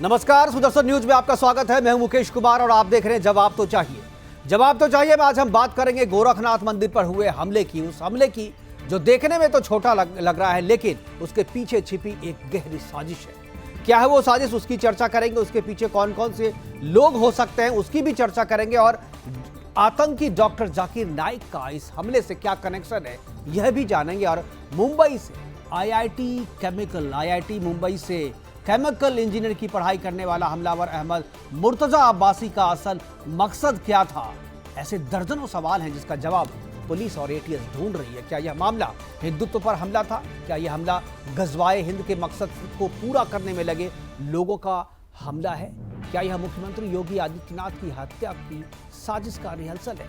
नमस्कार, सुदर्शन न्यूज में आपका स्वागत है। मैं हूं मुकेश कुमार और आप देख रहे हैं जवाब तो चाहिए। जवाब तो चाहिए में आज हम बात करेंगे गोरखनाथ मंदिर पर हुए हमले की, उस हमले की जो देखने में तो छोटा लग रहा है, लेकिन उसके पीछे छिपी एक गहरी साजिश है। क्या है वो साजिश, उसकी चर्चा करेंगे। उसके पीछे कौन कौन से लोग हो सकते हैं, उसकी भी चर्चा करेंगे। और आतंकी डॉक्टर जाकिर नाइक का इस हमले से क्या कनेक्शन है, यह भी जानेंगे। और मुंबई से आईआईटी मुंबई से केमिकल इंजीनियर की पढ़ाई करने वाला हमलावर अहमद मुर्तजा अब्बासी का असल मकसद क्या था, ऐसे दर्जनों सवाल हैं जिसका जवाब पुलिस और एटीएस ढूंढ रही है। क्या यह मामला हिंदुत्व पर हमला था? क्या यह हमला गजवाए हिंद के मकसद को पूरा करने में लगे लोगों का हमला है? क्या यह मुख्यमंत्री योगी आदित्यनाथ की हत्या की साजिश का रिहर्सल है?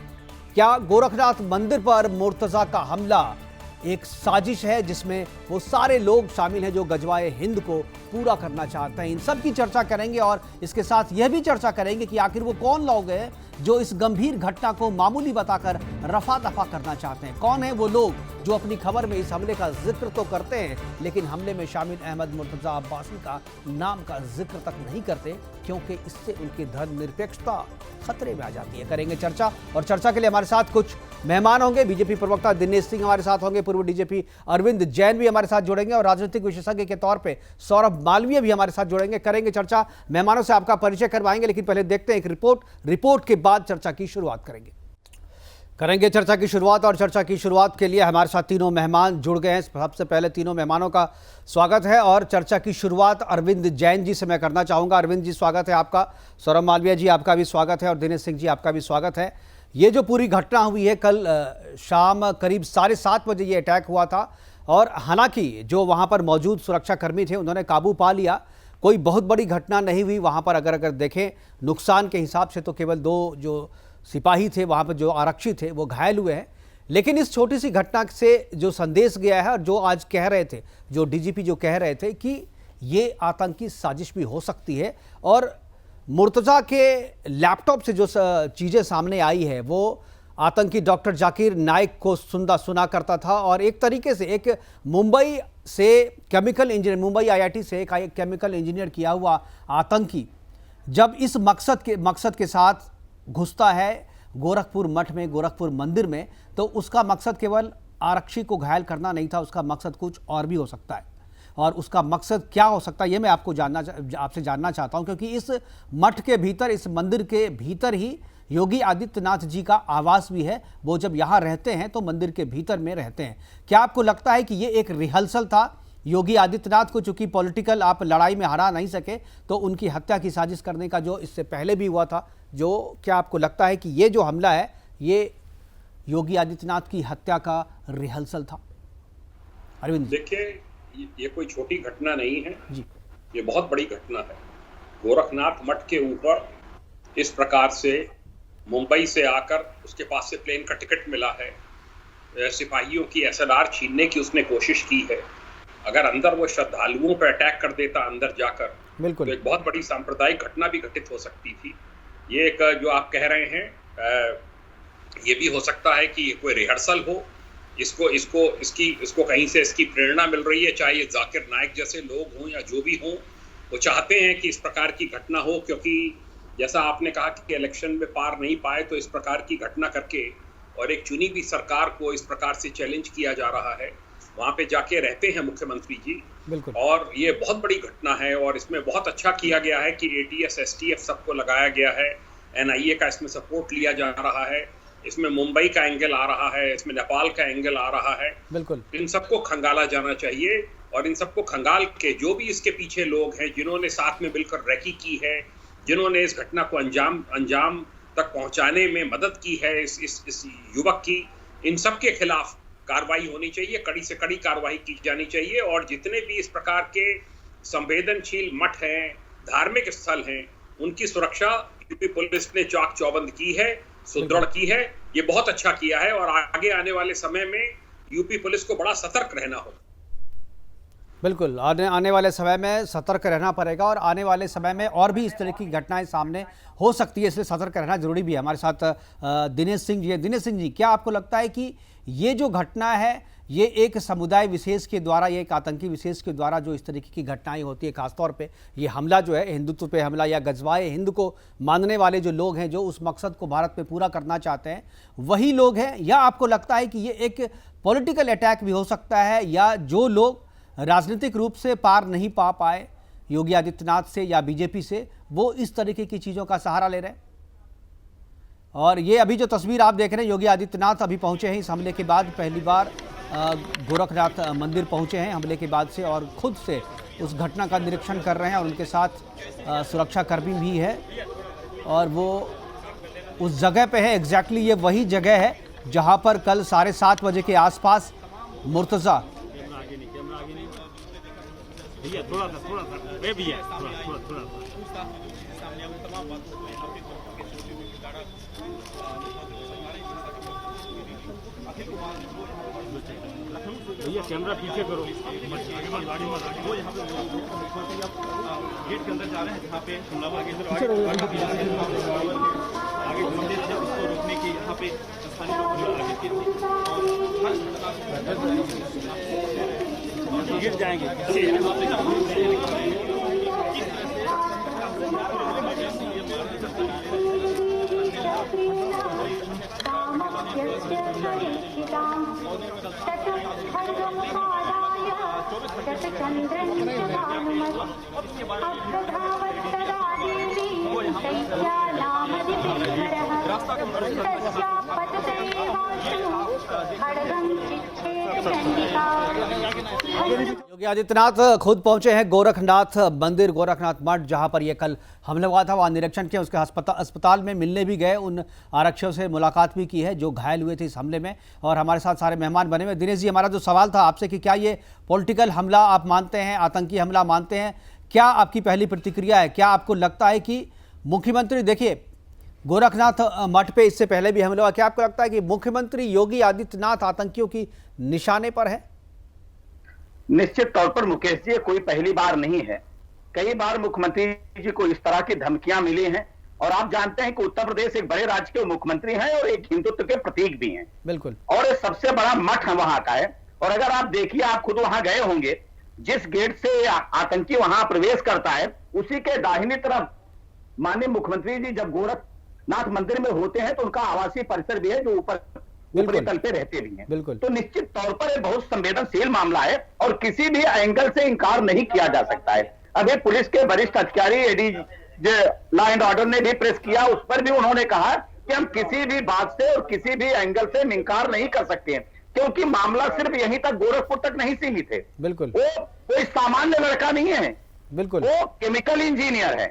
क्या गोरखनाथ मंदिर पर मुर्तजा का हमला एक साजिश है जिसमें वो सारे लोग शामिल हैं जो गजवाए हिंद को पूरा करना चाहते हैं? इन सब की चर्चा करेंगे और इसके साथ यह भी चर्चा करेंगे कि आखिर वो कौन लोग हैं जो इस गंभीर घटना को मामूली बताकर रफा दफा करना चाहते हैं। कौन है वो लोग जो अपनी खबर में इस हमले का जिक्र तो करते हैं, लेकिन हमले में शामिल अहमद मुर्तजा अब्बासी का नाम का जिक्र तक नहीं करते, क्योंकि इससे उनकी धर्मनिरपेक्षता खतरे में आ जाती है। करेंगे चर्चा, और चर्चा के लिए हमारे साथ कुछ मेहमान होंगे। बीजेपी प्रवक्ता दिनेश सिंह हमारे साथ होंगे, पूर्व डीजीपी अरविंद जैन भी हमारे साथ जुड़ेंगे, और राजनीतिक विशेषज्ञ के तौर पे सौरभ मालवीय भी हमारे साथ जुड़ेंगे। करेंगे चर्चा, मेहमानों से आपका परिचय करवाएंगे, लेकिन पहले देखते हैं एक रिपोर्ट के बाद चर्चा की शुरुआत करेंगे चर्चा की शुरुआत। और चर्चा की शुरुआत के लिए हमारे साथ तीनों मेहमान जुड़ गए हैं। सबसे पहले तीनों मेहमानों का स्वागत है और चर्चा की शुरुआत अरविंद जैन जी से मैं करना चाहूँगा। अरविंद जी, स्वागत है आपका। सौरभ मालवीय जी, आपका भी स्वागत है। और दिनेश सिंह जी, आपका भी स्वागत है। ये जो पूरी घटना हुई है, कल शाम करीब 7:30 बजे ये अटैक हुआ था, और हालांकि जो वहाँ पर मौजूद सुरक्षाकर्मी थे उन्होंने काबू पा लिया। कोई बहुत बड़ी घटना नहीं हुई वहाँ पर। अगर देखें नुकसान के हिसाब से तो केवल 2 जो सिपाही थे वहाँ पर, जो आरक्षी थे, वो घायल हुए हैं। लेकिन इस छोटी सी घटना से जो संदेश गया है, और जो आज कह रहे थे, जो डीजीपी जो कह रहे थे कि ये आतंकी साजिश भी हो सकती है, और मुर्तजा के लैपटॉप से जो चीज़ें सामने आई है वो आतंकी डॉक्टर जाकिर नाइक को सुना करता था। और एक तरीके से एक मुंबई से केमिकल इंजीनियर, मुंबई आईआईटी से एक केमिकल इंजीनियर किया हुआ आतंकी जब इस मकसद के साथ घुसता है गोरखपुर मठ में, गोरखपुर मंदिर में, तो उसका मकसद केवल आरक्षी को घायल करना नहीं था, उसका मकसद कुछ और भी हो सकता है। और उसका मकसद क्या हो सकता है, ये मैं आपसे जानना चाहता हूं, क्योंकि इस मठ के भीतर, इस मंदिर के भीतर ही योगी आदित्यनाथ जी का आवास भी है। वो जब यहाँ रहते हैं तो मंदिर के भीतर में रहते हैं। क्या आपको लगता है कि ये एक रिहर्सल था योगी आदित्यनाथ को, चूंकि पॉलिटिकल आप लड़ाई में हरा नहीं सके, तो उनकी हत्या की साजिश करने का जो इससे पहले भी हुआ था, जो क्या आपको लगता है कि ये जो हमला है ये योगी आदित्यनाथ की हत्या का रिहर्सल था? अरविंद, देखिए, ये कोई छोटी घटना नहीं है जी, ये बहुत बड़ी घटना है। गोरखनाथ मठ के ऊपर इस प्रकार से मुंबई से आकर उसके पास से प्लेन का टिकट मिला है, सिपाहियों की एसएलआर छीनने की उसने कोशिश की है। अगर अंदर वो श्रद्धालुओं पर अटैक कर देता अंदर जाकर, बिल्कुल, तो एक बहुत बड़ी सांप्रदायिक घटना भी घटित हो सकती थी। ये एक जो आप कह रहे हैं, ये भी हो सकता है कि ये कोई रिहर्सल हो, इसको कहीं से इसकी प्रेरणा मिल रही है। चाहे ये जाकिर नाइक जैसे लोग हों या जो भी हों, वो चाहते हैं कि इस प्रकार की घटना हो, क्योंकि जैसा आपने कहा कि इलेक्शन में पार नहीं पाए, तो इस प्रकार की घटना करके और एक चुनी हुई सरकार को इस प्रकार से चैलेंज किया जा रहा है। वहाँ पे जाके रहते हैं मुख्यमंत्री जी, बिल्कुल, और ये बहुत बड़ी घटना है। और इसमें बहुत अच्छा किया गया है कि एटीएस, एसटीएफ सबको लगाया गया है, एनआईए का इसमें सपोर्ट लिया जा रहा है, इसमें मुंबई का एंगल आ रहा है, इसमें नेपाल का एंगल आ रहा है। बिल्कुल, इन सबको खंगाला जाना चाहिए, और इन सबको खंगाल के जो भी इसके पीछे लोग हैं, जिन्होंने साथ में मिलकर रैकी की है, जिन्होंने इस घटना को अंजाम तक पहुंचाने में मदद की है इस युवक की, इन सब के खिलाफ कार्रवाई होनी चाहिए, कड़ी से कड़ी कार्रवाई की जानी चाहिए। और जितने भी इस प्रकार के संवेदनशील मठ हैं, धार्मिक स्थल हैं, उनकी सुरक्षा यूपी पुलिस ने चाक चौबंद की है, सुदृढ़ की है। ये बहुत अच्छा किया है, और आगे आने वाले समय में यूपी पुलिस को बड़ा सतर्क रहना होगा। बिल्कुल, आने वाले समय में सतर्क रहना पड़ेगा, और आने वाले समय में और भी इस तरह की घटनाएं सामने हो सकती है, इसलिए सतर्क रहना जरूरी भी है। हमारे साथ दिनेश सिंह जी हैं। दिनेश सिंह जी, क्या आपको लगता है कि ये जो घटना है ये एक समुदाय विशेष के द्वारा, ये एक आतंकी विशेष के द्वारा जो इस तरीके की घटनाएं होती है, खासतौर पे ये हमला जो है हिंदुत्व पे हमला या गजवाए हिंद को मानने वाले जो लोग हैं, जो उस मकसद को भारत में पूरा करना चाहते हैं, वही लोग हैं? या आपको लगता है कि ये एक पॉलिटिकल अटैक भी हो सकता है, या जो लोग राजनीतिक रूप से पार नहीं पा पाए योगी आदित्यनाथ से या बीजेपी से, वो इस तरीके की चीज़ों का सहारा ले रहे हैं? और ये अभी जो तस्वीर आप देख रहे हैं, योगी आदित्यनाथ अभी पहुंचे हैं इस हमले के बाद, पहली बार गोरखनाथ मंदिर पहुंचे हैं हमले के बाद से, और खुद से उस घटना का निरीक्षण कर रहे हैं, और उनके साथ सुरक्षाकर्मी भी है, और वो उस जगह पे है। एग्जैक्टली ये वही जगह है जहां पर कल 7:30 बजे के आसपास मुर्तज़ा भैया कैमरा पीछे करो, गाड़ी मत वो यहाँ पे गेट के अंदर जा रहे हैं जहाँ पे हमलावर के आगे मंदिर है उसको रोकने की यहाँ पे स्थानीय लोग गिर जाएंगे। योगी आदित्यनाथ खुद पहुंचे हैं गोरखनाथ मंदिर, गोरखनाथ मठ, जहां पर यह कल हमला हुआ था। वहां निरीक्षण किया, उसके अस्पताल में मिलने भी गए, उन आरक्षियों से मुलाकात भी की है जो घायल हुए थे इस हमले में, और हमारे साथ सारे मेहमान बने हुए। दिनेश जी, हमारा जो सवाल था आपसे कि क्या ये पॉलिटिकल हमला आप मानते हैं, आतंकी हमला मानते हैं, क्या आपकी पहली प्रतिक्रिया है? क्या आपको लगता है कि मुख्यमंत्री, देखिए गोरखनाथ मठ पे इससे पहले भी हमला हुआ, क्या आपको लगता है कि मुख्यमंत्री योगी आदित्यनाथ आतंकियों की निशाने पर है? निश्चित तौर पर मुकेश जी, कोई पहली बार नहीं है। कई बार मुख्यमंत्री जी को इस तरह की धमकियां मिली हैं, और आप जानते हैं कि उत्तर प्रदेश एक बड़े राज्य के मुख्यमंत्री हैं और एक हिंदुत्व के प्रतीक भी हैं। बिल्कुल। और ये सबसे बड़ा मठ वहां का है, और अगर आप देखिए, आप खुद वहां गए होंगे, जिस गेट से आतंकी वहां प्रवेश करता है उसी के दाहिनी तरफ माननीय मुख्यमंत्री जी जब गोरखनाथ मंदिर में होते हैं तो उनका आवासीय परिसर भी है, जो ऊपरी तल पे रहते भी हैं। बिल्कुल। तो निश्चित तौर पर यह बहुत संवेदनशील मामला है और किसी भी एंगल से इंकार नहीं किया जा सकता है। अभी पुलिस के वरिष्ठ अधिकारी एडीजी लॉ एंड ऑर्डर ने भी प्रेस किया, उस पर भी उन्होंने कहा कि हम किसी भी बात से और किसी भी एंगल से इंकार नहीं कर सकते हैं, क्योंकि मामला सिर्फ यहीं तक गोरखपुर तक नहीं सीमित है। बिल्कुल। वो कोई सामान्य लड़का नहीं है। बिल्कुल। वो केमिकल इंजीनियर है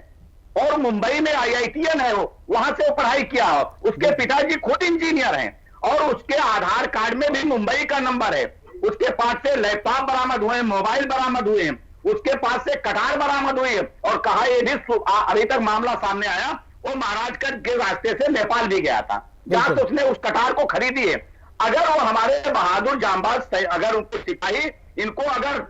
और मुंबई में IITian है, वो वहां से पढ़ाई किया। उसके पिताजी खुद इंजीनियर हैं और उसके आधार कार्ड में भी मुंबई का नंबर है। उसके पास से लैपटॉप बरामद हुए, मोबाइल बरामद हुए, उसके पास से कटार बरामद हुई, और कहा यह भी अभी तक मामला सामने आया, वो महाराजगंज के रास्ते से नेपाल भी गया था, जहां से उसने उस कटार को खरीदी है। अगर वो हमारे बहादुर जांबाज, अगर उनको सिपाही इनको अगर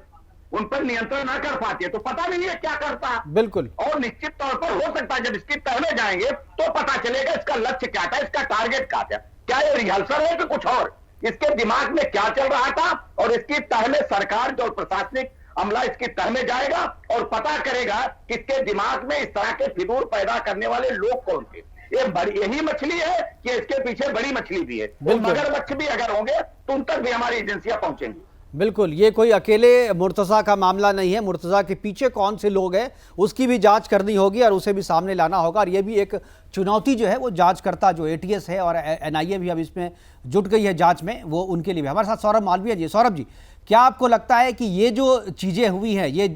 उन पर नियंत्रण ना कर पाते तो पता नहीं है क्या करता। बिल्कुल। और निश्चित तौर पर हो सकता है जब इसकी तह में जाएंगे तो पता चलेगा इसका लक्ष्य क्या था, इसका टारगेट क्या था, क्या ये रिहर्सल है कि कुछ और, इसके दिमाग में क्या चल रहा था। और इसकी तह में सरकार जो प्रशासनिक अमला इसकी तह में जाएगा और पता करेगा कि इसके दिमाग में इस तरह के फितूर पैदा करने वाले लोग कौन थे। ये बड़ी यही मछली है कि इसके पीछे बड़ी मछली भी है, मगरमच्छ भी अगर होंगे तो उन तक भी हमारी एजेंसियां पहुंचेंगी। बिल्कुल, ये कोई अकेले मुर्तज़ा का मामला नहीं है। मुर्तज़ा के पीछे कौन से लोग हैं उसकी भी जांच करनी होगी और उसे भी सामने लाना होगा, और ये भी एक चुनौती जो है वो जांचकर्ता जो ATS है और NIA भी अब इसमें जुट गई है जांच में, वो उनके लिए भी। हमारे साथ सौरभ मालवीय जी। सौरभ जी, क्या आपको लगता है कि ये जो चीज़ें हुई हैं, ये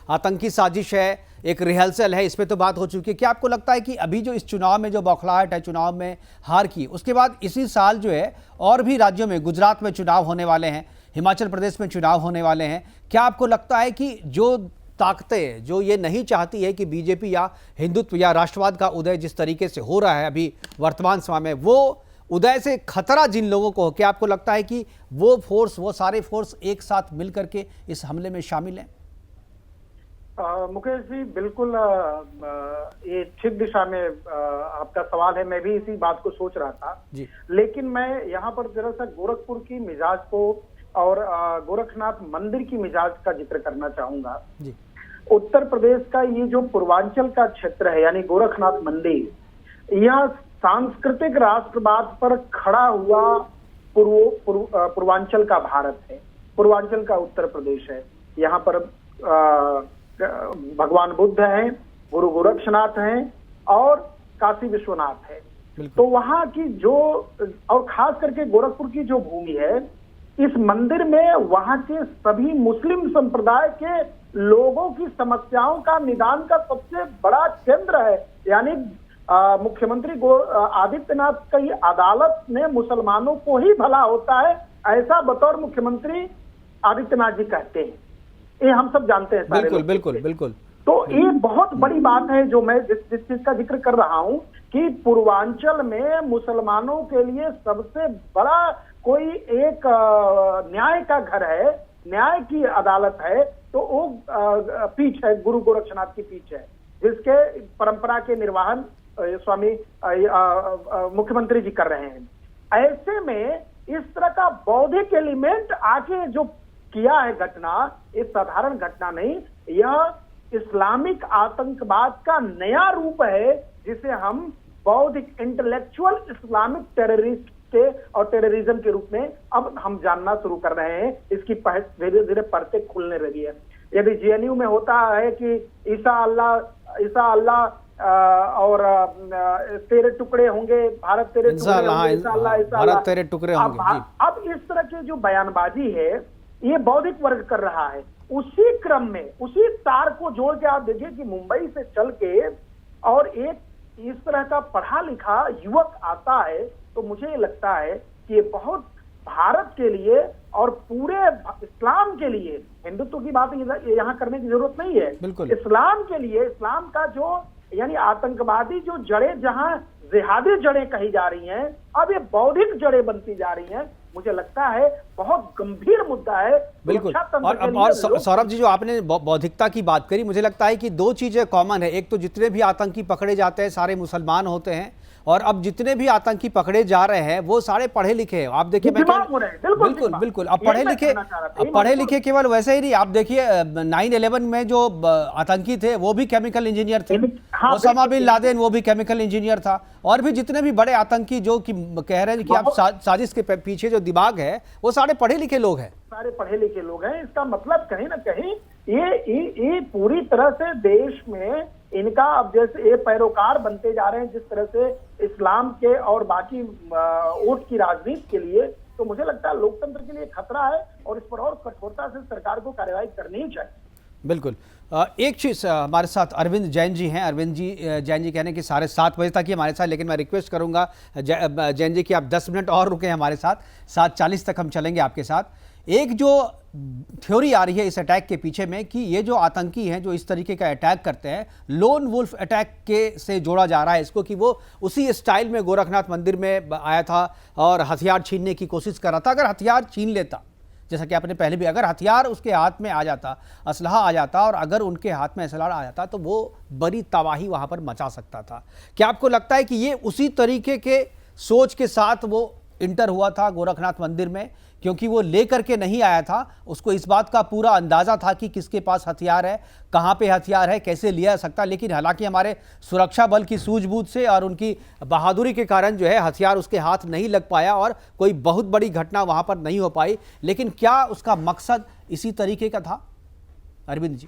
आतंकी साजिश है, एक रिहर्सल है, इस पर तो बात हो चुकी है, क्या आपको लगता है कि अभी जो इस चुनाव में जो बौखलाहट है, चुनाव में हार की, उसके बाद इसी साल जो है और भी राज्यों में, गुजरात में चुनाव होने वाले हैं, हिमाचल प्रदेश में चुनाव होने वाले हैं, क्या आपको लगता है कि जो ताकतें जो ये नहीं चाहती है कि बीजेपी या हिंदुत्व या राष्ट्रवाद का उदय जिस तरीके से हो रहा है अभी वर्तमान समय में, वो उदय से खतरा जिन लोगों को हो, क्या आपको लगता है कि वो फोर्स, वो सारे फोर्स एक साथ मिल करके इस हमले में शामिल हैं? मुकेश जी, बिल्कुल ये ठीक दिशा में आपका सवाल है। मैं भी इसी बात को सोच रहा था जी। लेकिन मैं यहाँ पर जरा सा गोरखपुर की मिजाज को और गोरखनाथ मंदिर की मिजाज का जिक्र करना चाहूंगा। जी। उत्तर प्रदेश का ये जो पूर्वांचल का क्षेत्र है, यानी गोरखनाथ मंदिर, यह सांस्कृतिक राष्ट्रवाद पर खड़ा हुआ पूर्वांचल का भारत है, पूर्वांचल का उत्तर प्रदेश है। यहाँ पर भगवान बुद्ध हैं, गुरु गोरक्षनाथ हैं और काशी विश्वनाथ है। तो वहाँ की जो, और खास करके गोरखपुर की जो भूमि है, इस मंदिर में वहाँ के सभी मुस्लिम संप्रदाय के लोगों की समस्याओं का निदान का सबसे बड़ा केंद्र है। यानी मुख्यमंत्री आदित्यनाथ की अदालत में मुसलमानों को ही भला होता है, ऐसा बतौर मुख्यमंत्री आदित्यनाथ जी कहते हैं। ये हम सब जानते हैं सारे। बिल्कुल बिल्कुल बिल्कुल। तो ये बहुत बड़ी बात है जो मैं जिस चीज का जिक्र कर रहा हूं कि पूर्वांचल में मुसलमानों के लिए सबसे बड़ा कोई एक न्याय का घर है, न्याय की अदालत है, तो वो पीठ है, गुरु गोरक्षनाथ की पीठ है, जिसके परंपरा के निर्वहन स्वामी मुख्यमंत्री जी कर रहे हैं। ऐसे में इस तरह का बौद्धिक एलिमेंट आके जो किया है घटना, ये साधारण घटना नहीं, यह इस्लामिक आतंकवाद का नया रूप है, जिसे हम बौद्धिक इंटेलेक्चुअल इस्लामिक टेररिस्ट के और टेररिज्म के रूप में अब हम जानना शुरू कर रहे हैं। इसकी धीरे धीरे परतें खुलने लगी है। यदि जेएनयू में होता है कि ईसा अल्लाह और तेरे टुकड़े होंगे, भारत तेरे टुकड़े होंगे, भारत तेरे टुकड़े होंगे। अब इस तरह की जो बयानबाजी है, ये बौद्धिक वर्ग कर रहा है। उसी क्रम में, उसी तार को जोड़ के आप देखिए कि मुंबई से चल के और एक इस तरह का पढ़ा लिखा युवक आता है, तो मुझे लगता है कि ये बहुत भारत के लिए और पूरे इस्लाम के लिए, हिंदुत्व की बात यहाँ करने की जरूरत नहीं है, इस्लाम के लिए, इस्लाम का जो यानी आतंकवादी जो जड़ें, जहां जिहादी जड़ें कही जा रही हैं, अब ये बौद्धिक जड़ें बनती जा रही हैं। मुझे लगता है बहुत गंभीर मुद्दा है। बिल्कुल। और सौरभ जी, जो आपने बौद्धिकता की बात करी, मुझे लगता है कि दो चीजें कॉमन है। एक तो जितने भी आतंकी पकड़े जाते हैं सारे मुसलमान होते हैं, और अब जितने भी आतंकी पकड़े जा रहे हैं वो सारे पढ़े लिखे हैं। आप देखिए, बिल्कुल बिल्कुल, अब पढ़े लिखे केवल वैसे ही नहीं, आप देखिए 9/11 में जो आतंकी थे वो भी केमिकल इंजीनियर थे, ओसामा बिन लादेन वो भी केमिकल इंजीनियर था, और भी जितने भी बड़े आतंकी जो कि कह रहे हैं कि आप साजिश के पीछे जो दिमाग है वो सारे पढ़े लिखे लोग हैं, सारे पढ़े लिखे लोग हैं। इसका मतलब कहीं ना कहीं ये पूरी तरह से देश में इनका अब जैसे ये पैरोकार बनते जा रहे हैं, जिस तरह से इस्लाम के और बाकी वोट की राजनीति के लिए, तो मुझे लगता है लोकतंत्र के लिए खतरा है और इस पर और कठोरता से सरकार को कार्रवाई करनी ही चाहिए। बिल्कुल। एक चीज़, हमारे साथ अरविंद जैन जी हैं। अरविंद जी जैन जी कहने कि 7:30 बजे तक ही हमारे साथ, लेकिन मैं रिक्वेस्ट करूंगा जैन जी कि आप 10 मिनट और रुकें हमारे साथ, 7:40 तक हम चलेंगे आपके साथ। एक जो थ्योरी आ रही है इस अटैक के पीछे में कि ये जो आतंकी हैं जो इस तरीके का अटैक करते हैं, लोन वुल्फ अटैक के से जोड़ा जा रहा है इसको, कि वो उसी स्टाइल में गोरखनाथ मंदिर में आया था और हथियार छीनने की कोशिश कर रहा था। अगर हथियार छीन लेता, जैसा कि आपने पहले भी, अगर हथियार उसके हाथ में आ जाता, असलहा आ जाता, और अगर उनके हाथ में असलहा आ जाता, तो वो बड़ी तबाही वहाँ पर मचा सकता था। क्या आपको लगता है कि ये उसी तरीके के सोच के साथ वो इंटर हुआ था गोरखनाथ मंदिर में, क्योंकि वो लेकर के नहीं आया था, उसको इस बात का पूरा अंदाजा था कि किसके पास हथियार है, कहाँ पे हथियार है, कैसे लिया जा सकता, लेकिन हालांकि हमारे सुरक्षा बल की सूझबूझ से और उनकी बहादुरी के कारण जो है हथियार उसके हाथ नहीं लग पाया और कोई बहुत बड़ी घटना वहां पर नहीं हो पाई। लेकिन क्या उसका मकसद इसी तरीके का था, अरविंद जी?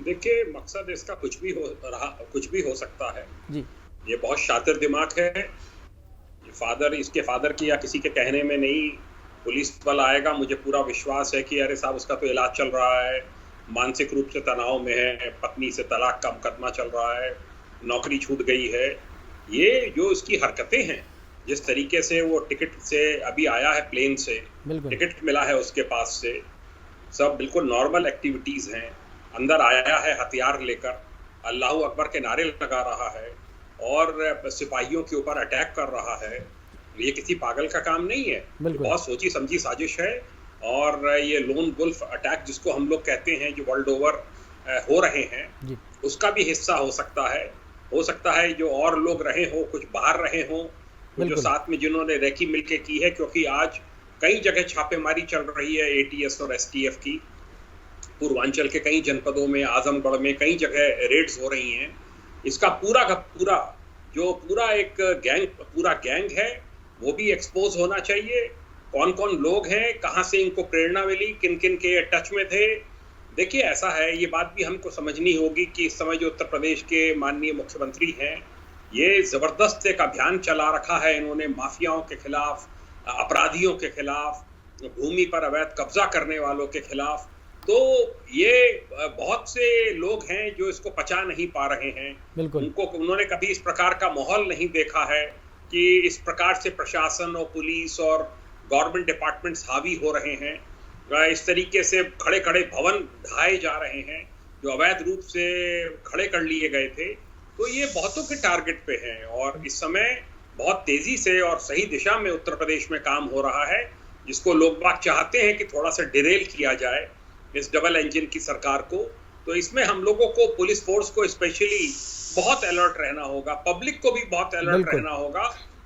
देखिए, मकसद इसका कुछ भी हो सकता है जी। ये बहुत शातिर दिमाग है। इसके फादर की या किसी के कहने में नहीं, पुलिस बल आएगा, मुझे पूरा विश्वास है कि अरे साहब उसका तो इलाज चल रहा है, मानसिक रूप से तनाव में है, पत्नी से तलाक का मुकदमा चल रहा है, नौकरी छूट गई है। ये जो इसकी हरकतें हैं, जिस तरीके से वो टिकट से अभी आया है, प्लेन से टिकट मिला है उसके पास से, सब बिल्कुल नॉर्मल एक्टिविटीज हैं। अंदर आया है हथियार लेकर, अल्लाहू अकबर के नारे लगा रहा है और सिपाहियों के ऊपर अटैक कर रहा है। ये किसी पागल का काम नहीं है, बहुत सोची समझी साजिश है। और ये लोन वुल्फ अटैक जिसको हम लोग कहते हैं, जो वर्ल्ड ओवर हो रहे हैं, उसका भी हिस्सा हो सकता है। हो सकता है जो और लोग रहे हों, कुछ बाहर रहे हों, जो साथ में जिन्होंने रेकी मिलके की है, क्योंकि आज कई जगह छापेमारी चल रही है एटीएस और एसटीएफ की। पूर्वांचल के कई जनपदों में, आजमगढ़ में कई जगह रेड्स हो रही हैं। इसका पूरा का पूरा एक गैंग है, वो भी एक्सपोज होना चाहिए। कौन कौन लोग हैं, कहाँ से इनको प्रेरणा मिली, किन किन के टच में थे। देखिए ऐसा है, ये बात भी हमको समझनी होगी कि इस समय जो उत्तर प्रदेश के माननीय मुख्यमंत्री हैं, ये जबरदस्त एक अभियान चला रखा है इन्होंने माफियाओं के खिलाफ, अपराधियों के खिलाफ, भूमि पर अवैध कब्जा करने वालों के खिलाफ। तो ये बहुत से लोग हैं जो इसको पचा नहीं पा रहे हैं। उन्होंने कभी इस प्रकार का माहौल नहीं देखा है कि इस प्रकार से प्रशासन और पुलिस और गवर्नमेंट डिपार्टमेंट्स हावी हो रहे हैं। इस तरीके से खड़े खड़े भवन ढाए जा रहे हैं जो अवैध रूप से खड़े कर लिए गए थे। तो ये बहुतों के टारगेट पे हैं और इस समय बहुत तेजी से और सही दिशा में उत्तर प्रदेश में काम हो रहा है, जिसको लोग बाग चाहते हैं कि थोड़ा सा डिरेल किया जाए इस डबल इंजन की सरकार को। तो इसमें हम लोगों को, पुलिस फोर्स को स्पेशली बहुत अलर्ट रहना होगा, पब्लिक को भी बहुत अलर्ट रहना होगा।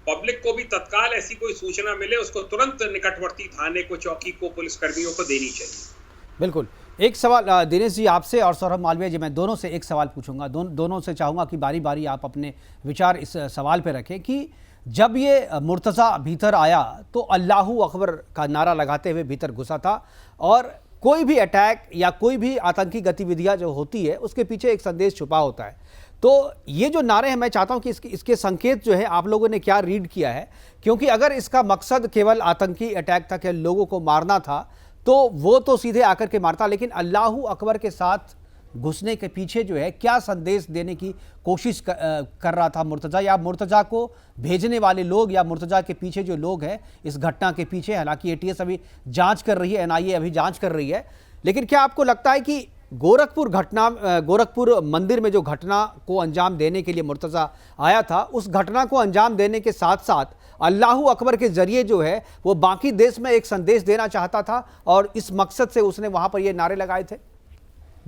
पब्लिक को भी तत्काल ऐसी कोई सूचना मिले, उसको तुरंत निकटवर्ती थाने को, चौकी को, पुलिस कर्मियों को देनी चाहिए। बिल्कुल। एक सवाल दिनेश जी आपसे और सौरभ मालवीय जी, मैं दोनों से एक सवाल पूछूंगा। दोनों से चाहूंगा कि बारी बारी आप अपने विचार इस सवाल पे रखें कि जब ये मुर्तज़ा भीतर आया तो अल्लाहू अकबर का नारा लगाते हुए भीतर घुसा था, और कोई भी अटैक या कोई भी आतंकी गतिविधियां जो होती है उसके पीछे एक संदेश छुपा होता है। तो ये जो नारे हैं, मैं चाहता हूं कि इसके संकेत जो है आप लोगों ने क्या रीड किया है, क्योंकि अगर इसका मकसद केवल आतंकी अटैक था कि लोगों को मारना था तो वो तो सीधे आकर के मारता, लेकिन अल्लाहू अकबर के साथ घुसने के पीछे जो है क्या संदेश देने की कोशिश कर रहा था मुर्तज़ा, या मुर्तज़ा को भेजने वाले लोग या मुर्तज़ा के पीछे जो लोग हैं इस घटना के पीछे। हालांकि एटीएस अभी जांच कर रही है, एनआईए अभी जांच कर रही है, लेकिन क्या आपको लगता है कि गोरखपुर मंदिर में जो घटना को अंजाम देने के लिए मुर्तज़ा आया था, उस घटना को अंजाम देने के साथ साथ अल्लाहू अकबर के जरिए जो है वो बाकी देश में एक संदेश देना चाहता था और इस मकसद से उसने वहां पर ये नारे लगाए थे?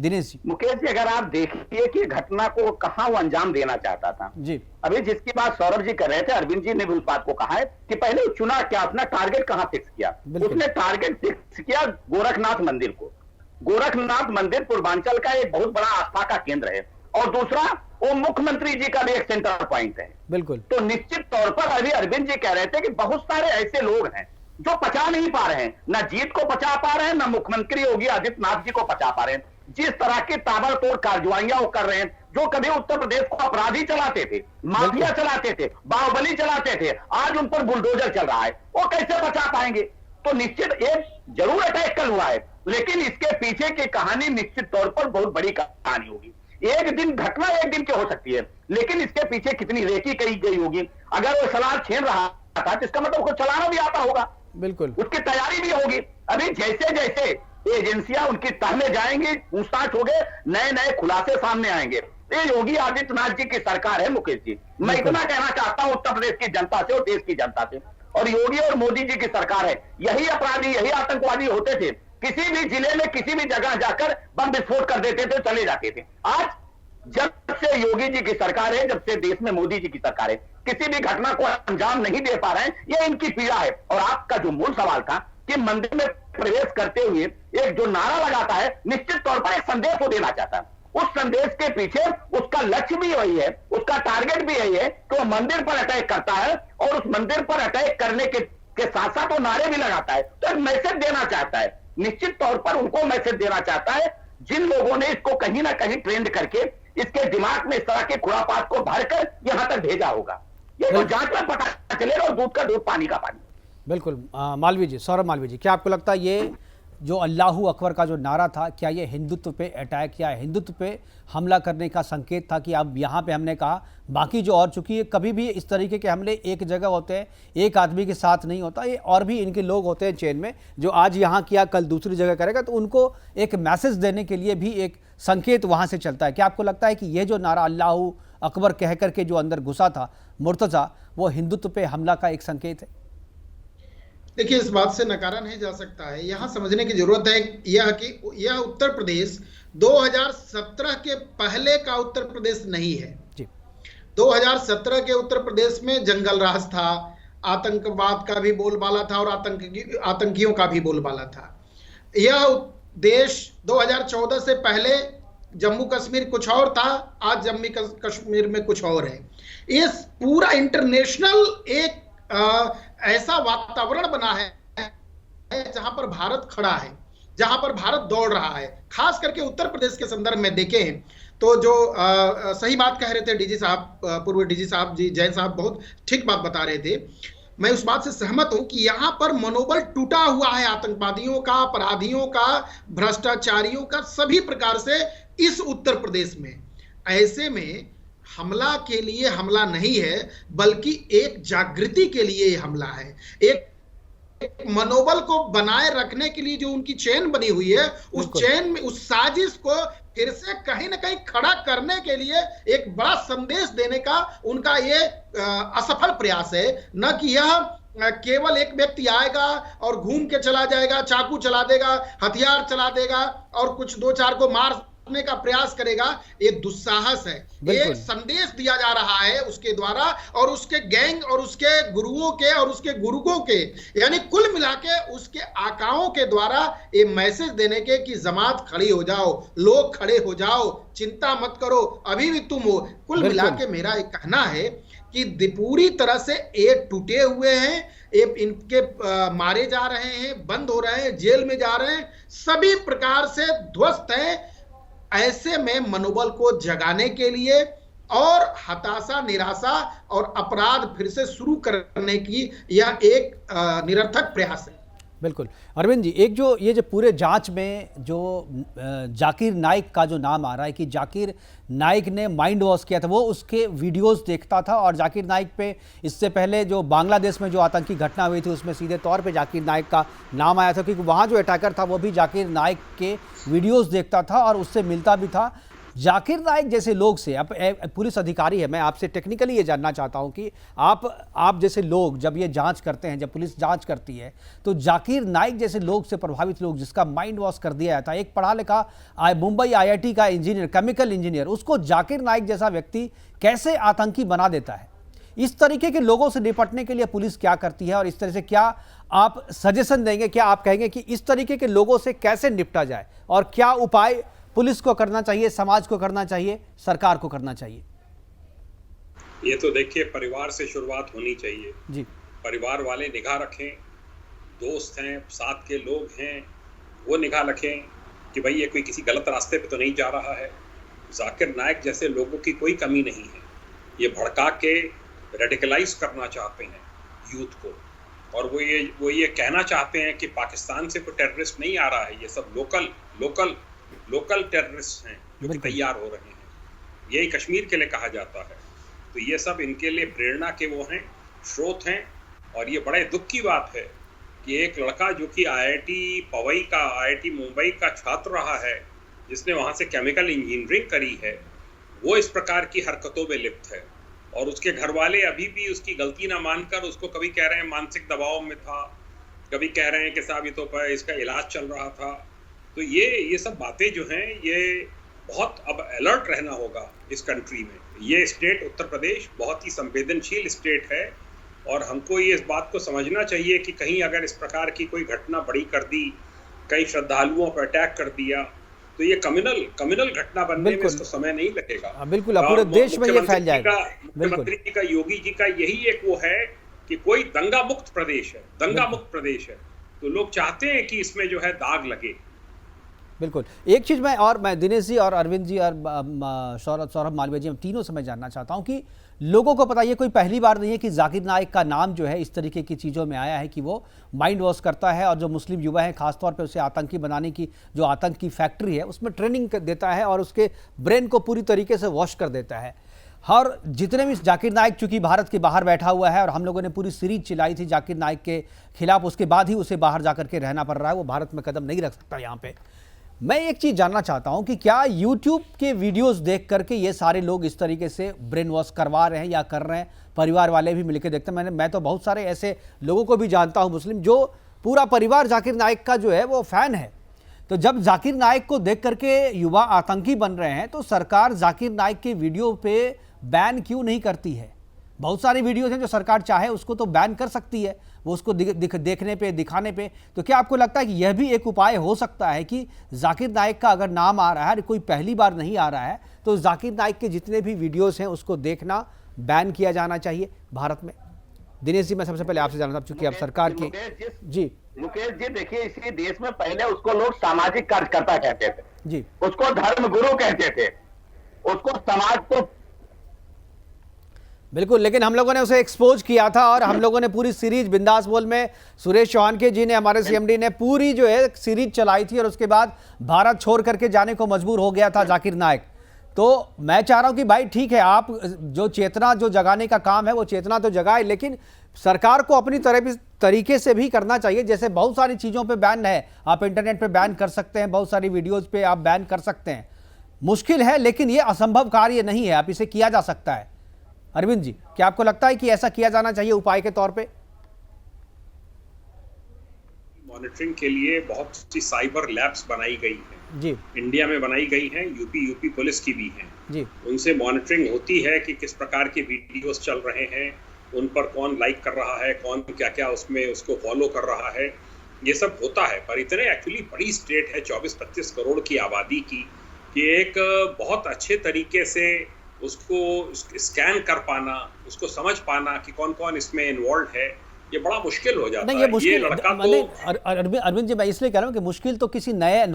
दिनेश जी। मुकेश जी, अगर आप देखिए कि घटना को कहां वो अंजाम देना चाहता था जी, अभी जिसकी बात सौरभ जी कर रहे थे, अरविंद जी ने भी उस बात को कहा है कि पहले चुना क्या, अपना टारगेट कहां फिक्स किया। उसने टारगेट फिक्स किया गोरखनाथ मंदिर को। गोरखनाथ मंदिर पूर्वांचल का एक बहुत बड़ा आस्था का केंद्र है, और दूसरा वो मुख्यमंत्री जी का भी एक सेंटर पॉइंट है। बिल्कुल। तो निश्चित तौर पर अभी अरविंद जी कह रहे थे कि बहुत सारे ऐसे लोग हैं जो पचा नहीं पा रहे हैं, ना जीत को पचा पा रहे हैं, ना मुख्यमंत्री योगी आदित्यनाथ जी को पचा पा रहे हैं। जिस तरह की ताबड़तोड़ कार्रवाइयां वो कर रहे हैं, जो कभी उत्तर प्रदेश को अपराधी चलाते थे, माफिया चलाते थे, बाहुबली चलाते थे, आज उन पर बुलडोजर चल रहा है, वो कैसे बचा पाएंगे? तो निश्चित एक जरूर अटैक कल हुआ है, लेकिन इसके पीछे की कहानी निश्चित तौर पर बहुत बड़ी कहानी होगी। एक दिन घटना एक दिन की हो सकती है, लेकिन इसके पीछे कितनी रेकी करी गई होगी। अगर वो सलाह छीन रहा था तो इसका मतलब उसको चलाना भी आता होगा, बिल्कुल, उसकी तैयारी भी होगी। अभी जैसे जैसे एजेंसियां उनकी तह में जाएंगी, पूछताछ होगी, नए नए खुलासे सामने आएंगे। ये योगी आदित्यनाथ जी की सरकार है मुकेश जी। मैं इतना कहना चाहता हूं उत्तर प्रदेश की जनता से और देश की जनता से, और योगी और मोदी जी की सरकार है। यही अपराधी, यही आतंकवादी होते थे, किसी भी जिले में किसी भी जगह जाकर बम विस्फोट कर देते थे, चले जाते थे। आज जब से योगी जी की सरकार है, जब से देश में मोदी जी की सरकार है, किसी भी घटना को अंजाम नहीं दे पा रहे हैं, ये इनकी पीड़ा है। और आपका जो मूल सवाल था कि मंदिर में प्रवेश करते हुए एक जो नारा लगाता है, निश्चित तौर पर एक संदेश को देना चाहता है। उस संदेश के पीछे उसका लक्ष्य भी वही है, उसका टारगेट भी यही है कि वो मंदिर पर अटैक करता है, और उस मंदिर पर अटैक करने के साथ साथ वो नारे भी लगाता है। तो एक मैसेज देना चाहता है, निश्चित तौर पर उनको मैसेज देना चाहता है जिन लोगों ने इसको कहीं ना कहीं ट्रेंड करके इसके दिमाग में इस तरह के खुरापात को भरकर यहां तक भेजा होगा। ये तो जांच में पता चलेगा, और दूध का दूध, पानी का पानी। बिल्कुल। मालवीय जी, सौरभ मालवीय जी, क्या आपको लगता है ये जो अल्लाहू अकबर का जो नारा था, क्या ये हिंदुत्व पे अटैक या हिंदुत्व पे हमला करने का संकेत था कि अब यहाँ पे हमने कहा बाकी जो और, चूंकि ये कभी भी इस तरीके के हमले एक जगह होते हैं, एक आदमी के साथ नहीं होता, ये और भी इनके लोग होते हैं चेन में, जो आज यहाँ किया कल दूसरी जगह करेगा, तो उनको एक मैसेज देने के लिए भी एक संकेत वहाँ से चलता है। क्या आपको लगता है कि ये जो नारा अल्लाहू अकबर कह करके जो अंदर घुसा था मुर्तज़ा, वो हिंदुत्व पे हमला का एक संकेत है? देखिए, इस बात से नकारा नहीं जा सकता है। यहाँ समझने की जरूरत है यह कि यह उत्तर प्रदेश 2017 के पहले का उत्तर प्रदेश नहीं है जी। 2017 के उत्तर प्रदेश में जंगल राज था, आतंकवाद का भी बोलबाला था और आतंकियों का भी बोलबाला था। यह देश 2014 से पहले जम्मू कश्मीर कुछ और था, आज जम्मू कश्मीर में कुछ और है। इस पूरा इंटरनेशनल एक ऐसा वातावरण बना है जहां पर भारत खड़ा है, जहां पर भारत दौड़ रहा है। खास करके उत्तर प्रदेश के संदर्भ में देखें तो जो सही बात कह रहे थे डीजी साहब, पूर्व डीजी साहब जी, जैन साहब बहुत ठीक बात बता रहे थे। मैं उस बात से सहमत हूं कि यहां पर मनोबल टूटा हुआ है आतंकवादियों का, अपराधियों का, भ्रष्टाचारियों का, सभी प्रकार से इस उत्तर प्रदेश में। ऐसे में हमला के लिए हमला नहीं है, बल्कि एक जागृति के लिए हमला है, एक मनोबल को बनाए रखने के लिए जो उनकी चेन बनी हुई है, उस चेन में, उस साजिश को फिर से कहीं ना कहीं खड़ा करने के लिए एक बड़ा संदेश देने का उनका ये असफल प्रयास है। न कि यह केवल एक व्यक्ति आएगा और घूम के चला जाएगा, चाकू चला देगा, हथियार चला देगा और कुछ दो चार को मारने का प्रयास करेगा। ये दुस्साहस है। एक संदेश दिया जा रहा है उसके द्वारा और उसके गैंग और उसके गुरुओं के और उसके गुरुओं के, यानी कुल मिला के उसके आकाओं के द्वारा ये मैसेज देने के कि जमात खड़ी हो जाओ, लोग खड़े हो जाओ, चिंता मत करो, अभी भी तुम हो। कुल मिला के मेरा एक कहना है कि पूरी तरह से ये टूटे हुए हैं, ये इनके मारे जा रहे हैं, बंद हो रहे हैं, जेल में जा रहे हैं, सभी प्रकार से ध्वस्त हैं। ऐसे में मनोबल को जगाने के लिए और हताशा, निराशा और अपराध फिर से शुरू करने की यह एक निरर्थक प्रयास है। बिल्कुल अरविंद जी, एक जो ये जो पूरे जांच में जो जाकिर नाइक का जो नाम आ रहा है कि जाकिर नाइक ने माइंड वॉश किया था, वो उसके वीडियोस देखता था और जाकिर नाइक पे इससे पहले जो बांग्लादेश में जो आतंकी घटना हुई थी उसमें सीधे तौर पे जाकिर नाइक का नाम आया था, क्योंकि वहाँ जो अटैकर था वो भी जाकिर नाइक के वीडियोज़ देखता था और उससे मिलता भी था। जाकिर नाइक जैसे लोग से, अब पुलिस अधिकारी है, मैं आपसे टेक्निकली ये जानना चाहता हूं कि आप जैसे लोग जब ये जांच करते हैं, जब पुलिस जांच करती है, तो जाकिर नाइक जैसे लोग से प्रभावित लोग जिसका माइंड वॉश कर दिया जाता है, एक पढ़ा लिखा मुंबई IIT का इंजीनियर, केमिकल इंजीनियर, उसको जाकिर नाइक जैसा व्यक्ति कैसे आतंकी बना देता है? इस तरीके के लोगों से निपटने के लिए पुलिस क्या करती है और इस तरह से क्या आप सजेशन देंगे, क्या आप कहेंगे कि इस तरीके के लोगों से कैसे निपटा जाए और क्या उपाय पुलिस को करना चाहिए, समाज को करना चाहिए, सरकार को करना चाहिए? ये तो देखिए परिवार से शुरुआत होनी चाहिए जी। परिवार वाले निगाह रखें, दोस्त हैं, साथ के लोग हैं, वो निगाह रखें कि भाई ये कोई किसी गलत रास्ते पे तो नहीं जा रहा है। जाकिर नाइक जैसे लोगों की कोई कमी नहीं है, ये भड़का के रेडिकलाइज करना चाहते हैं यूथ को, और वो ये कहना चाहते हैं कि पाकिस्तान से कोई टेररिस्ट नहीं आ रहा है, ये सब लोकल टेररिस्ट हैं जो कि तैयार हो रहे हैं। यही कश्मीर के लिए कहा जाता है। तो ये सब इनके लिए प्रेरणा के वो हैं, स्रोत हैं। और ये बड़े दुख की बात है कि एक लड़का जो कि IIT मुंबई का छात्र रहा है, जिसने वहाँ से केमिकल इंजीनियरिंग करी है, वो इस प्रकार की हरकतों में लिप्त है। और उसके घर वाले अभी भी उसकी गलती ना मानकर उसको कभी कह रहे हैं मानसिक दबाव में था, कभी कह रहे हैं कि साहब ये तो इसका इलाज चल रहा था। तो ये सब बातें जो हैं, ये बहुत अब अलर्ट रहना होगा इस कंट्री में। ये स्टेट उत्तर प्रदेश बहुत ही संवेदनशील स्टेट है और हमको ये इस बात को समझना चाहिए कि कहीं अगर इस प्रकार की कोई घटना बड़ी कर दी, कई श्रद्धालुओं पर अटैक कर दिया, तो ये कम्युनल घटना बनने में इसको समय नहीं लगेगा। बिल्कुल, पूरे देश में ये फैल जाएगा। मुख्यमंत्री जी का, योगी जी का यही एक वो है कि कोई दंगा मुक्त प्रदेश है, तो लोग चाहते हैं कि इसमें जो है दाग लगे। बिल्कुल। एक चीज़ मैं दिनेश जी और अरविंद जी और सौरभ मालवीय जी, हम तीनों से मैं जानना चाहता हूं कि लोगों को पता, ये कोई पहली बार नहीं है कि जाकिर नाइक का नाम जो है इस तरीके की चीज़ों में आया है कि वो माइंड वॉश करता है और जो मुस्लिम युवा हैं खासतौर पे उसे आतंकी बनाने की जो आतंक की फैक्ट्री है उसमें ट्रेनिंग देता है और उसके ब्रेन को पूरी तरीके से वॉश कर देता है। और जितने भी जाकिर नाइक चूंकि भारत के बाहर बैठा हुआ है और हम लोगों ने पूरी सीरीज चलाई थी जाकिर नाइक के खिलाफ, उसके बाद ही उसे बाहर जाकर के रहना पड़ रहा है, वो भारत में कदम नहीं रख सकता यहाँ पे। मैं एक चीज़ जानना चाहता हूं कि क्या YouTube के वीडियोस देख करके ये सारे लोग इस तरीके से ब्रेन वॉश करवा रहे हैं या कर रहे हैं? परिवार वाले भी मिलकर देखते हैं। मैं तो बहुत सारे ऐसे लोगों को भी जानता हूं मुस्लिम, जो पूरा परिवार जाकिर नाइक का जो है वो फ़ैन है। तो जब जाकिर नाइक को देख करके युवा आतंकी बन रहे हैं तो सरकार जाकिर नाइक के वीडियो पे बैन क्यों नहीं करती है? बहुत सारी वीडियोज हैं जो सरकार चाहे उसको तो बैन कर सकती है, वो उसको देखने पे, दिखाने पे। तो क्या आपको लगता है कि यह भी एक उपाय हो सकता है कि जाकिर नाइक का अगर नाम आ रहा है, कोई पहली बार नहीं आ रहा है, तो जाकिर नाइक के जितने भी वीडियोस हैं उसको देखना बैन किया जाना चाहिए भारत में? दिनेश जी, मैं सबसे पहले आपसे जानना चाहता हूं, चूंकि अब सरकार की जी मुकेश जी, देखिए इसी देश में पहले उसको लोग सामाजिक कार्यकर्ता कहते थे जी, उसको धर्म गुरु कहते थे, उसको समाज को बिल्कुल, लेकिन हम लोगों ने उसे एक्सपोज किया था और हम लोगों ने पूरी सीरीज बिंदास बोल में सुरेश चौहान के जी ने, हमारे सीएमडी ने पूरी जो है सीरीज चलाई थी और उसके बाद भारत छोड़ करके जाने को मजबूर हो गया था जाकिर नाइक। तो मैं चाह रहा हूं कि भाई ठीक है, आप जो चेतना जो जगाने का काम है वो चेतना तो जगाए, लेकिन सरकार को अपनी तरीके से भी करना चाहिए। जैसे बहुत सारी चीज़ों पे बैन है, आप इंटरनेट पे बैन कर सकते हैं, बहुत सारी वीडियोस पे आप बैन कर सकते हैं। मुश्किल है लेकिन ये असंभव कार्य नहीं है, आप इसे किया जा सकता है। अरविंद जी, क्या आपको लगता है कि ऐसा किया जाना चाहिए उपाय के तौर पे? मॉनिटरिंग के लिए बहुत सी साइबर लैब्स बनाई गई हैं जी, इंडिया में बनाई गई हैं, यूपी पुलिस की भी हैं जी, उनसे मॉनिटरिंग होती है कि किस प्रकार के वीडियोस चल रहे हैं, उन पर कौन लाइक कर रहा है, कौन क्या क्या उसमें उसको फॉलो कर रहा है, ये सब होता है। पर इतने एक्चुअली बड़ी स्टेट है 24-25 करोड़ की आबादी की कि एक बहुत अच्छे तरीके से उसको स्कैन कर पाना, उसको समझ पाना कि कौन कौन इसमें इन्वॉल्व है, ये बड़ा मुश्किल हो जाता नहीं, है। ये मुश्किल, ये लड़का तो अरविंद जी, मैं इसलिए कह रहा हूं कि मुश्किल तो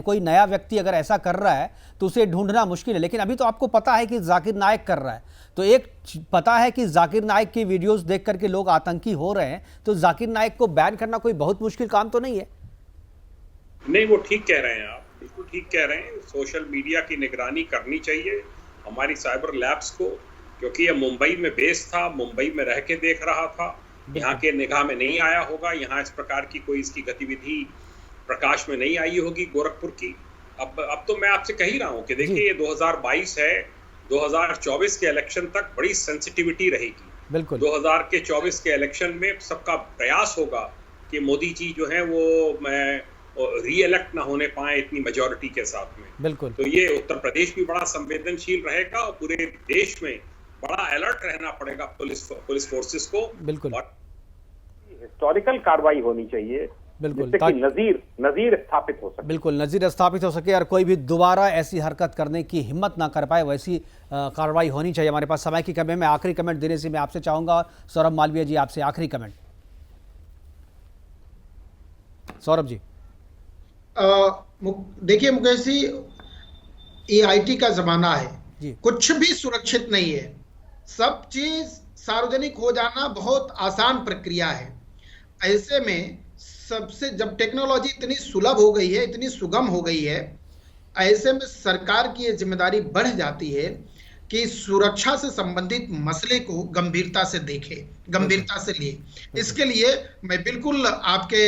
कोई नया व्यक्ति अगर ऐसा कर रहा है तो उसे ढूंढना मुश्किल है, लेकिन अभी तो आपको पता है कि जाकिर नाइक कर रहा है, तो एक पता है कि जाकिर नाइक की वीडियोस देख करके लोग आतंकी हो रहे हैं, तो जाकिर नाइक को बैन करना कोई बहुत मुश्किल काम तो नहीं है। नहीं, वो ठीक कह रहे हैं आप, बिल्कुल ठीक कह रहे हैं। सोशल मीडिया की निगरानी करनी चाहिए हमारी साइबर लैब्स को, क्योंकि ये मुंबई में बेस था, मुंबई में रह के देख रहा था, यहाँ के निगाह में नहीं आया होगा, यहाँ इस प्रकार की कोई इसकी गतिविधि प्रकाश में नहीं आई होगी गोरखपुर की। अब तो मैं आपसे कह ही रहा हूँ कि देखिए ये 2022 है, 2024 के इलेक्शन तक बड़ी सेंसिटिविटी रहेगी। बिल्कुल, 2024 के इलेक्शन में सबका प्रयास होगा कि मोदी जी जो है वो री-इलेक्ट ना होने पाए इतनी मेजॉरिटी के साथ में। बिल्कुल, तो ये उत्तर प्रदेश भी बड़ा संवेदनशील रहेगा और पूरे देश में बड़ा अलर्ट रहना पड़ेगा पुलिस फोर्सेस को। बिल्कुल, हिस्टोरिकल कार्रवाई होनी चाहिए, बिल्कुल, जिससे कि नजीर स्थापित हो सके। बिल्कुल, नजीर स्थापित हो सके और कोई भी दोबारा ऐसी हरकत करने की हिम्मत ना कर पाए, वैसी कार्रवाई होनी चाहिए। हमारे पास समय की कमी है। मैं आखिरी कमेंट देने से मैं आपसे चाहूंगा, सौरभ मालवीय जी, आपसे आखिरी कमेंट। सौरभ जी। देखिए मुकेश जी, ये आईटी का जमाना है जी, कुछ भी सुरक्षित नहीं है, सब चीज सार्वजनिक हो जाना बहुत आसान प्रक्रिया है। ऐसे में सबसे, जब टेक्नोलॉजी इतनी सुलभ हो गई है, इतनी सुगम हो गई है, ऐसे में सरकार की ये जिम्मेदारी बढ़ जाती है कि सुरक्षा से संबंधित मसले को गंभीरता से देखे, गंभीरता से लिए। इसके लिए मैं बिल्कुल आपके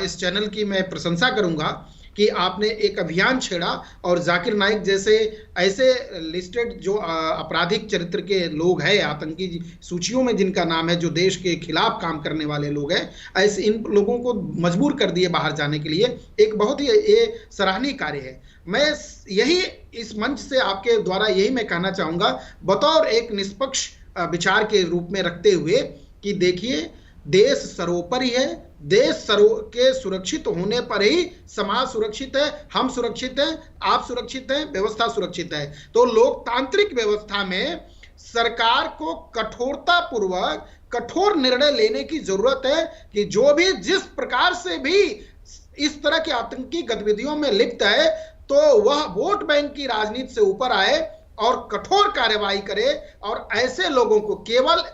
इस चैनल की मैं प्रशंसा करूंगा कि आपने एक अभियान छेड़ा और जाकिर नाइक जैसे ऐसे लिस्टेड जो आपराधिक चरित्र के लोग हैं, आतंकी सूचियों में जिनका नाम है, जो देश के खिलाफ काम करने वाले लोग हैं, ऐसे इन लोगों को मजबूर कर दिए बाहर जाने के लिए, एक बहुत ही ये सराहनीय कार्य है। मैं यही इस मंच से आपके द्वारा यही मैं कहना चाहूंगा, बतौर एक निष्पक्ष विचार के रूप में रखते हुए, कि देखिए देश सर्वोपरि है, देश के सुरक्षित होने पर ही समाज सुरक्षित है, हम सुरक्षित हैं, आप सुरक्षित हैं, व्यवस्था सुरक्षित है। तो लोकतांत्रिक व्यवस्था में सरकार को कठोरता पूर्वक कठोर निर्णय लेने की जरूरत है कि जो भी जिस प्रकार से भी इस तरह की आतंकी गतिविधियों में लिप्त है, तो वह वोट बैंक की राजनीति से ऊपर आए और कठोर कार्रवाई करे, और ऐसे लोगों को केवल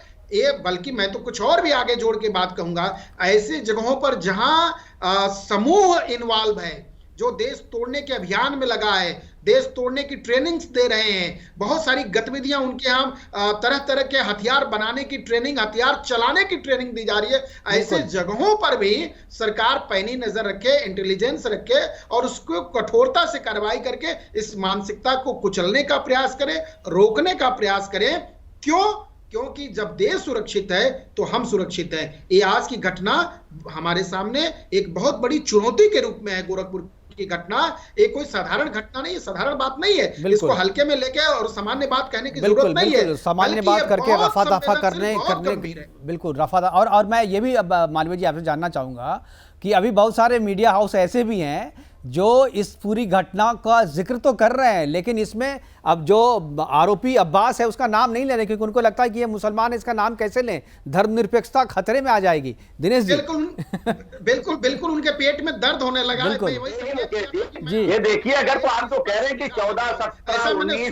बल्कि मैं तो कुछ और भी आगे जोड़ के बात कहूंगा, ऐसे जगहों पर जहां समूह इन्वॉल्व है, जो देश तोड़ने के अभियान में लगा है, देश तोड़ने की ट्रेनिंग्स दे रहे हैं, बहुत सारी गतिविधियां उनके यहाँ तरह तरह के हथियार बनाने की ट्रेनिंग, हथियार चलाने की ट्रेनिंग दी जा रही है। ऐसे जगहों पर भी सरकार पैनी नजर रखे, इंटेलिजेंस रखे और उसको कठोरता से कार्रवाई करके इस मानसिकता को कुचलने का प्रयास करे, रोकने का प्रयास करे। क्योंकि जब देश सुरक्षित है तो हम सुरक्षित हैं। ये आज की घटना हमारे सामने एक बहुत बड़ी चुनौती के रूप में है गोरखपुर की घटना एक कोई साधारण घटना नहीं है, साधारण बात नहीं है। इसको हल्के में लेके और सामान्य बात कहने की जरूरत नहीं है। सामान्य बात करके रफा दफा करने बिल्कुल रफा। और मैं ये भी अब मालवीय जी आपसे जानना चाहूंगा कि अभी बहुत सारे मीडिया हाउस ऐसे भी हैं जो इस पूरी घटना का जिक्र तो कर रहे हैं, लेकिन इसमें अब जो आरोपी अब्बास है उसका नाम नहीं ले रहे, क्योंकि उनको लगता है कि ये मुसलमान है, इसका नाम कैसे लें, धर्मनिरपेक्षता खतरे में आ जाएगी। दिनेश जी बिल्कुल बिल्कुल उनके पेट में दर्द होने लगा है। जी ये देखिए, अगर तो आप तो कह रहे हैं कि 14, 17, 19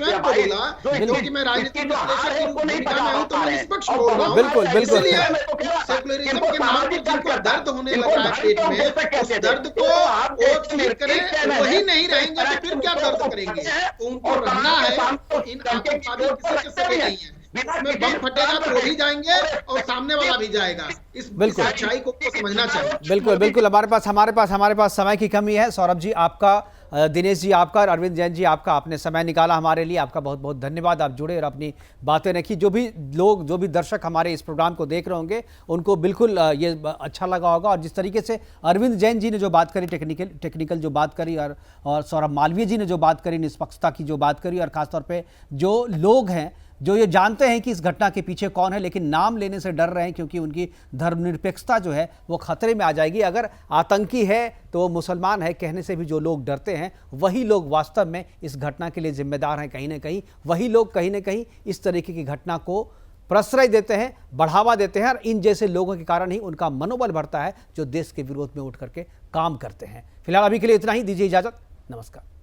क्योंकि मैं राजनीतिक विश्लेषक को नहीं बता हूं, तो मैं निष्पक्ष बोल रहा हूं। बिल्कुल बिल्कुल सेकुलरिज्म के नाम पर जिनको दर्द होने लगा है पेट में, उस दर्द को वो ठीक करें, वही नहीं रहेंगे तो फिर क्या दर्द करेंगे? उनको रहना है। इन आतंकवादी किसी के सगे नहीं है। इसमें बम फटेगा तो वो भी जाएंगे और सामने वाला भी जाएगा। इस सच्चाई को समझना चाहिए। बिल्कुल बिल्कुल। हमारे पास समय की कमी है। सौरभ जी आपका, दिनेश जी आपका, और अरविंद जैन जी आपका, आपने समय निकाला हमारे लिए, आपका बहुत बहुत धन्यवाद। आप जुड़े और अपनी बातें रखी। जो भी लोग, जो भी दर्शक हमारे इस प्रोग्राम को देख रहे होंगे उनको बिल्कुल ये अच्छा लगा होगा। और जिस तरीके से अरविंद जैन जी ने जो बात करी, टेक्निकल जो बात करी, और सौरभ मालवीय जी ने जो बात करी, निष्पक्षता की जो बात करी, और खासतौर पर जो लोग हैं जो ये जानते हैं कि इस घटना के पीछे कौन है, लेकिन नाम लेने से डर रहे हैं क्योंकि उनकी धर्मनिरपेक्षता जो है वो खतरे में आ जाएगी। अगर आतंकी है तो वो मुसलमान है कहने से भी जो लोग डरते हैं, वही लोग वास्तव में इस घटना के लिए जिम्मेदार हैं। कहीं ना कहीं वही लोग कहीं ना कहीं इस तरीके की घटना को प्रश्रय देते हैं, बढ़ावा देते हैं, और इन जैसे लोगों के कारण ही उनका मनोबल बढ़ता है जो देश के विरोध में उठ करके काम करते हैं। फिलहाल अभी के लिए इतना ही, दीजिए इजाजत, नमस्कार।